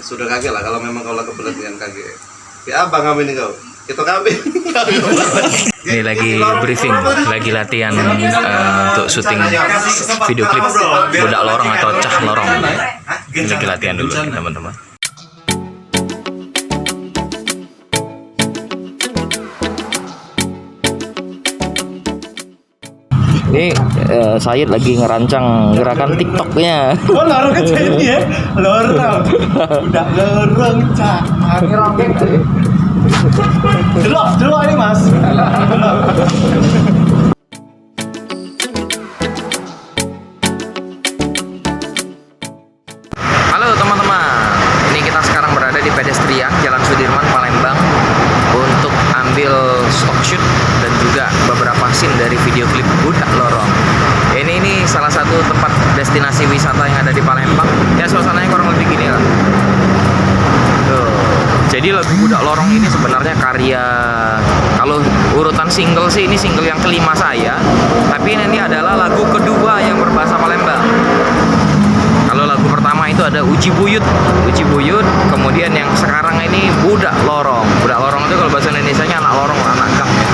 sudah kaget lah kalau memang kau lah kebelet dengan kaget. Ya abang kami nih kau. Itu kami. Ini lagi briefing, lagi latihan untuk syuting video klip Budak Lorong atau Cah Lorong. Ini lagi latihan dulu teman-teman. Ini Sayid lagi ngerancang gerakan TikToknya. Oh, lorong kecil ini ya, lorong. Udah lorong cak. Delok ini mas. Halo teman-teman, ini kita sekarang berada di pedestrian Jalan Sudirman, Palembang untuk ambil stock shoot dan juga beberapa scene dari video klip Budak Lorong. Ini salah satu tempat destinasi wisata yang ada di Palembang. Ya suasananya kurang lebih gini lah. Jadi lagu Budak Lorong ini sebenarnya karya, kalau urutan single sih ini single yang kelima saya, tapi ini adalah lagu kedua yang berbahasa Palembang. Kalau lagu pertama itu ada Uji Buyut, kemudian yang sekarang ini Budak Lorong. Budak Lorong itu kalau bahasa Indonesianya anak lorong, anak gang ya.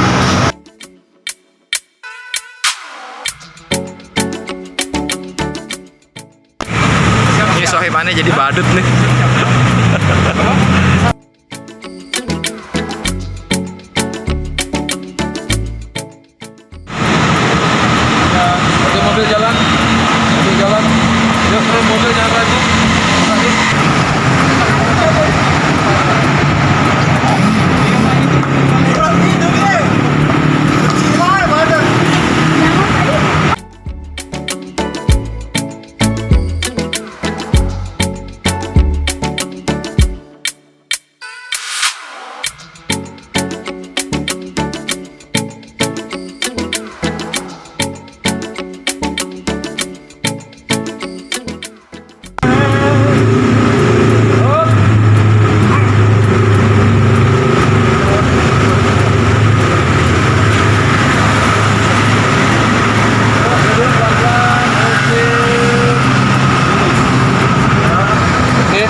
Ini sohibannya jadi badut nih. Mobil jalan, yuk terus mobil jangan ragu.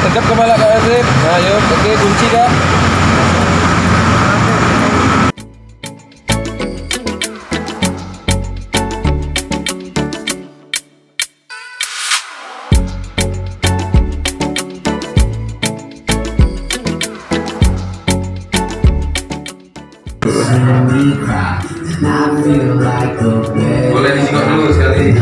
Tegap kepala Kak Azrib. Ayo, oke, kunci Kak. Boleh disingkat dulu sekali.